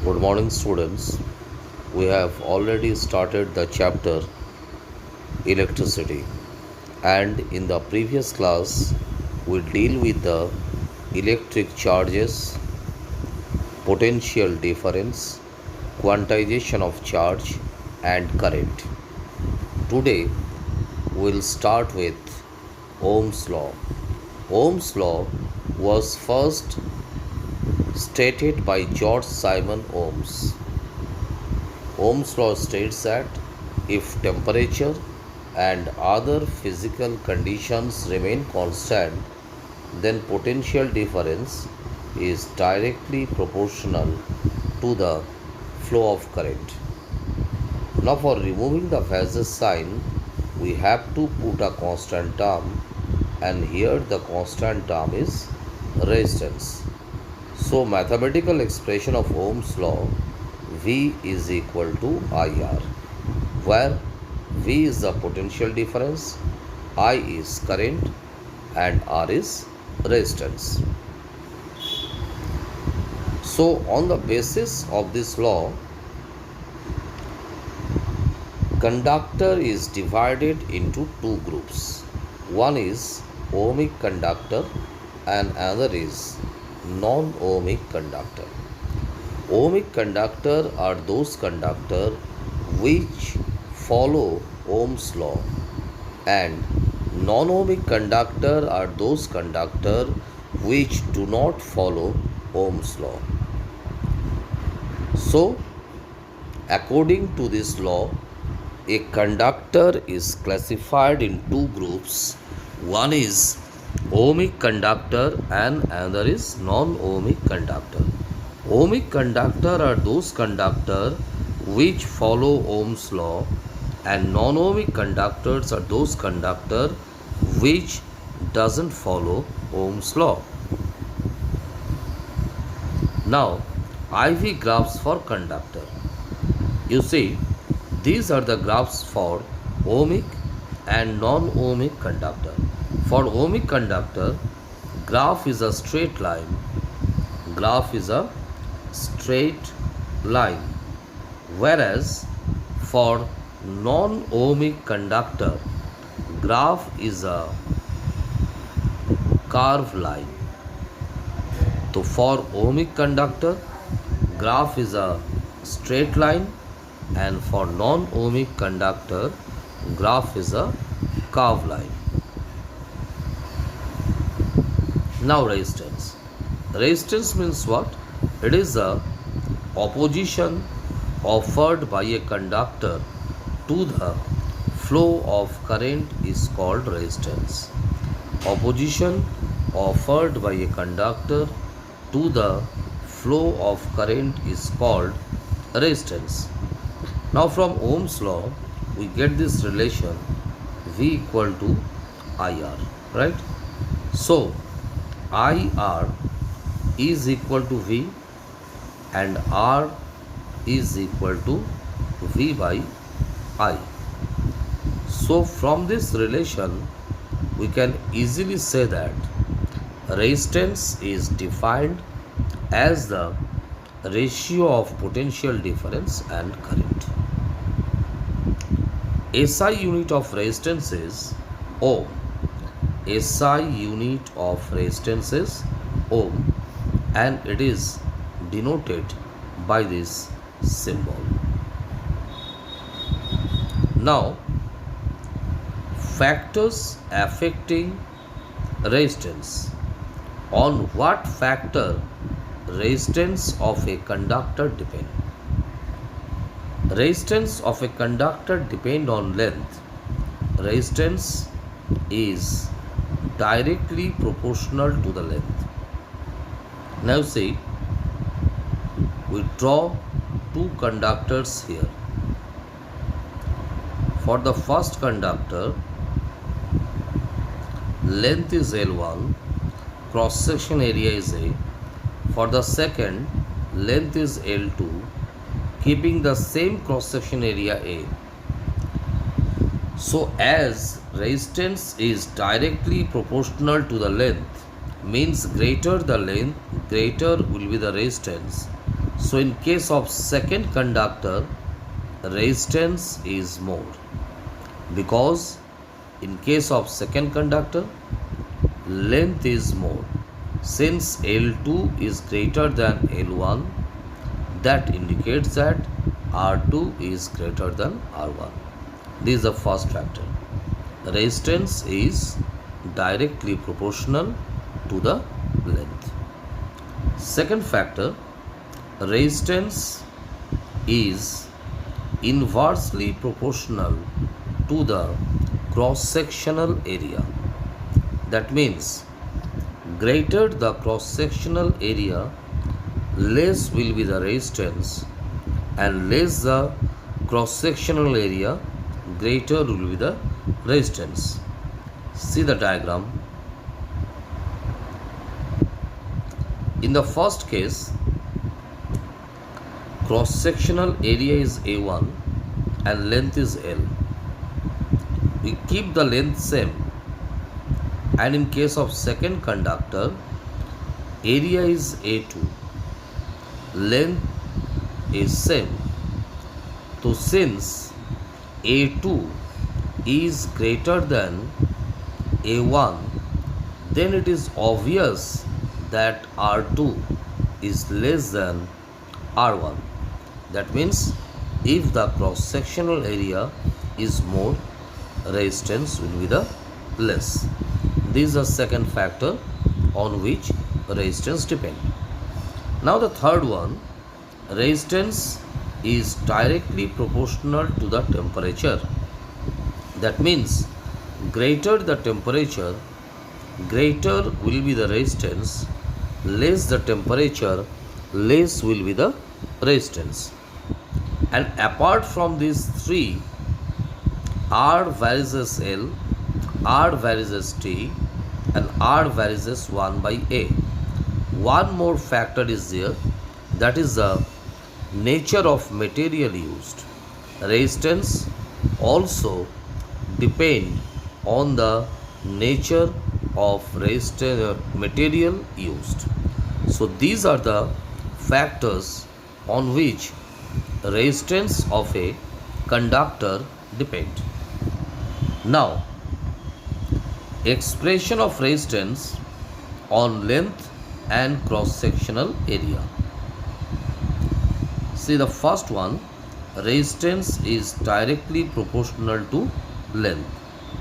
Good morning, students. We have already started the chapter electricity, and in the previous class, we deal with the electric charges, potential difference, quantization of charge, and current. Today, we'll start with Ohm's law. Ohm's law was first stated by George Simon Ohms. Ohm's law states that if temperature and other physical conditions remain constant, then potential difference is directly proportional to the flow of current. Now, for removing the phasor sign, we have to put a constant term, and here the constant term is resistance. So, mathematical expression of Ohm's law, V is equal to IR, where V is the potential difference, I is current, and R is resistance. So, on the basis of this law, conductor is divided into two groups. One is ohmic conductor and another is non-ohmic conductor. Ohmic conductor are those conductor which follow Ohm's law, and non-ohmic conductor are those conductor which do not follow Ohm's law. So, according to this law, a conductor is classified in two groups. One is ohmic conductor and another is non-ohmic conductor. Ohmic conductor are those conductor which follow Ohm's law, and non-ohmic conductors are those conductor which doesn't follow Ohm's law. Now, IV graphs for conductor. You see, these are the graphs for ohmic and non-ohmic conductor. For ohmic conductor, graph is a straight line. Graph is a straight line. Whereas for non-ohmic conductor, graph is a curved line. So for ohmic conductor, graph is a straight line, and for non-ohmic conductor, graph is a curved line. Now resistance. Resistance means what? It is the opposition offered by a conductor to the flow of current is called resistance. Opposition offered by a conductor to the flow of current is called resistance. Now from Ohm's law, we get this relation V equal to IR, right? So IR is equal to V and R is equal to V by I. So from this relation, we can easily say that resistance is defined as the ratio of potential difference and current. SI unit of resistance is ohm. SI unit of resistance is ohm, and it is denoted by this symbol. Now, factors affecting resistance. On what factor resistance of a conductor depend? Resistance of a conductor depend on length. Resistance is directly proportional to the length. Now see, we draw two conductors here. For the first conductor, length is L1, cross section area is A. For the second, length is L2, keeping the same cross section area A. So as resistance is directly proportional to the length, means greater the length, greater will be the resistance. So in case of second conductor, resistance is more, because in case of second conductor, length is more. Since L2 is greater than L1, that indicates that R2 is greater than R1. This is the first factor. Resistance is directly proportional to the length. Second factor, resistance is inversely proportional to the cross-sectional area. That means greater the cross-sectional area, less will be the resistance, and less the cross-sectional area, greater will be the resistance. See the diagram. In the first case, cross-sectional area is A1 and length is L. We keep the length same, and in case of second conductor, area is A2, length is same. So since A2 is greater than A1, then it is obvious that R2 is less than R1. That means if the cross-sectional area is more, resistance will be the less. This is the second factor on which resistance depends. Now the third one, resistance is directly proportional to the temperature. That means greater the temperature, greater will be the resistance, less the temperature, less will be the resistance. And apart from these three, R varies as L, R varies as T, and R varies as 1 by A. One more factor is there, that is the nature of material used. Resistance also depend on the nature of material used. So these are the factors on which resistance of a conductor depend. Now, expression of resistance on length and cross-sectional area. See the first one, resistance is directly proportional to length.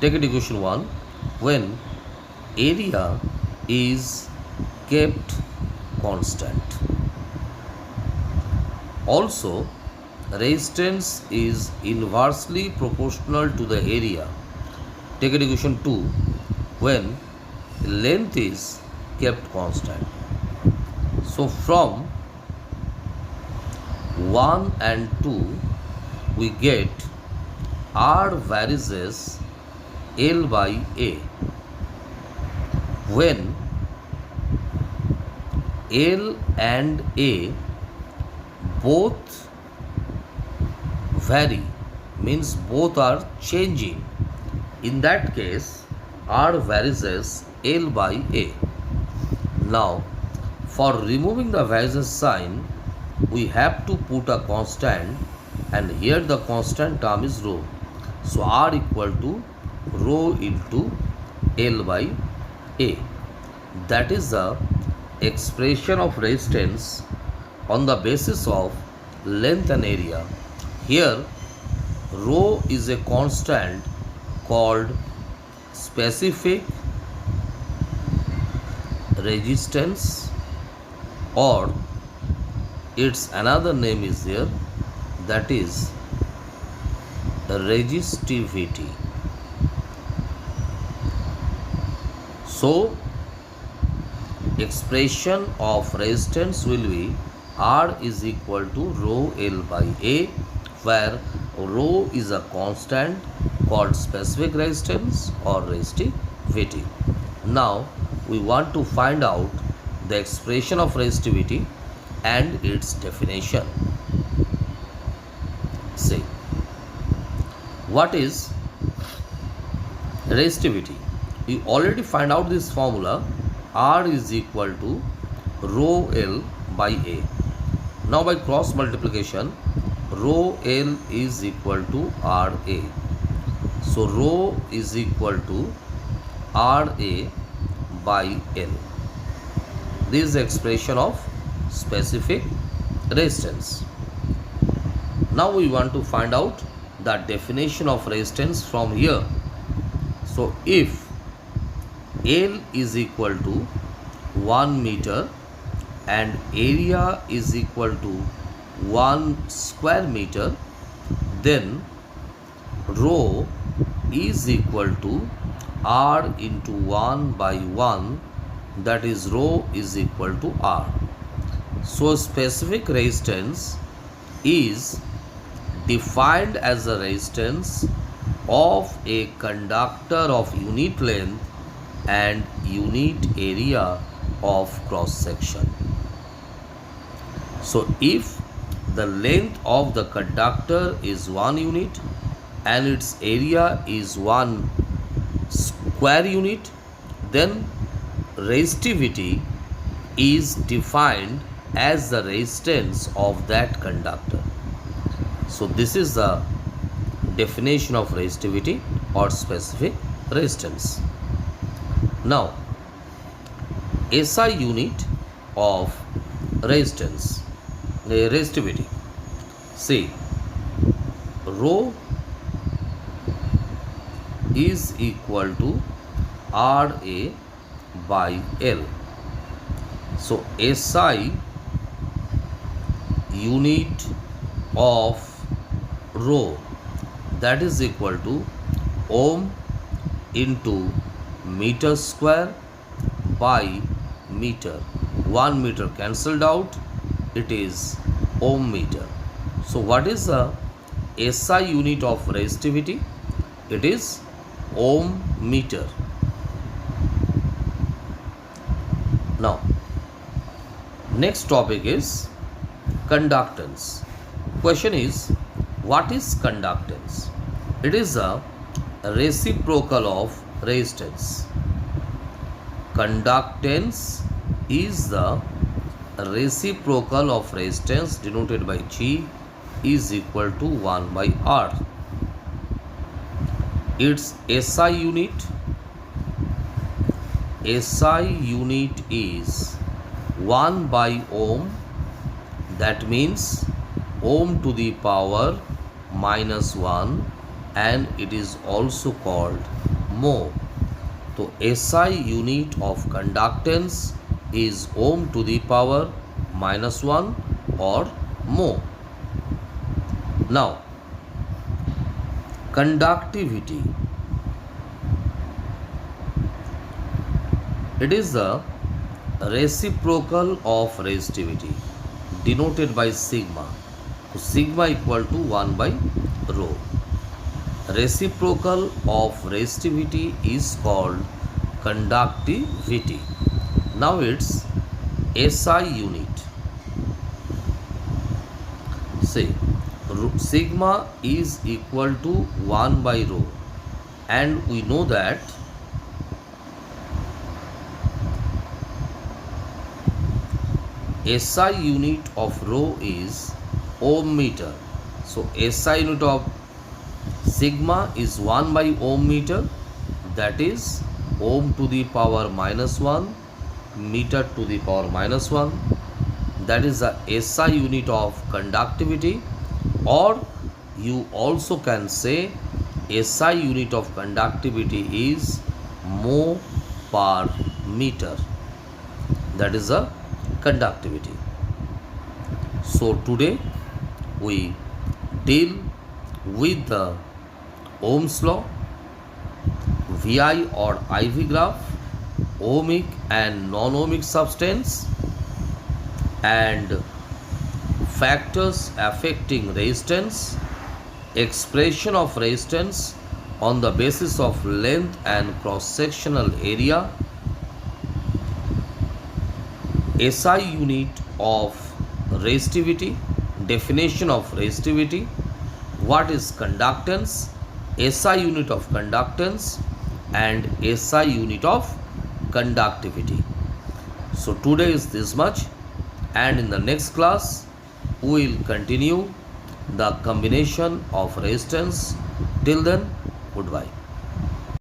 Take it equation 1, when area is kept constant. Also, resistance is inversely proportional to the area. Take it equation 2, when length is kept constant. So from 1 and 2 we get R varies as L by A. When L and A both vary, means both are changing, in that case R varies as L by A. Now for removing the variance sign, we have to put a constant, and here the constant term is rho. So R equal to rho into L by A. That is the expression of resistance on the basis of length and area. Here rho is a constant called specific resistance, or its another name is there, that is resistivity. So expression of resistance will be R is equal to rho L by A, where rho is a constant called specific resistance or resistivity. Now we want to find out the expression of resistivity and its definition. See, what is resistivity? We already find out this formula, R is equal to rho L by A. Now by cross multiplication, rho L is equal to RA. So rho is equal to RA by L. This is the expression of specific resistance. Now we want to find out the definition of resistance from here. So if L is equal to 1 meter and area is equal to 1 square meter, then rho is equal to R into 1 by 1, that is rho is equal to R. So specific resistance is defined as a resistance of a conductor of unit length and unit area of cross section. So if the length of the conductor is 1 unit and its area is 1 square unit, then resistivity is defined as the resistance of that conductor. So this is the definition of resistivity or specific resistance. Now, SI unit of resistance, resistivity. See, rho is equal to RA by L. So SI unit of rho, that is equal to ohm into meter square by meter. 1 meter cancelled out, it is ohm meter. So what is the SI unit of resistivity? It is ohm meter. Now, next topic is conductance. Question is, what is conductance? It is a reciprocal of resistance. Conductance is the reciprocal of resistance denoted by G is equal to 1 by R. Its SI unit is 1 by ohm, that means ohm to the power minus 1, and it is also called mho. So SI unit of conductance is ohm to the power minus 1 or mho. Now, conductivity. It is the reciprocal of resistivity denoted by sigma. So sigma equal to 1 by rho. Reciprocal of resistivity is called conductivity. Now its SI unit. Say sigma is equal to 1 by rho, and we know that SI unit of rho is ohm meter. So SI unit of sigma is 1 by ohm meter, that is ohm to the power minus 1, meter to the power minus 1. That is the SI unit of conductivity, or you also can say SI unit of conductivity is mho per meter. That is the conductivity. So today we deal with the Ohm's law, VI or IV graph, ohmic and non-ohmic substance, and factors affecting resistance, expression of resistance on the basis of length and cross-sectional area, SI unit of resistivity, definition of resistivity, what is conductance, SI unit of conductance, and SI unit of conductivity. So today is this much, and in the next class We will continue the combination of resistance. Till then, goodbye.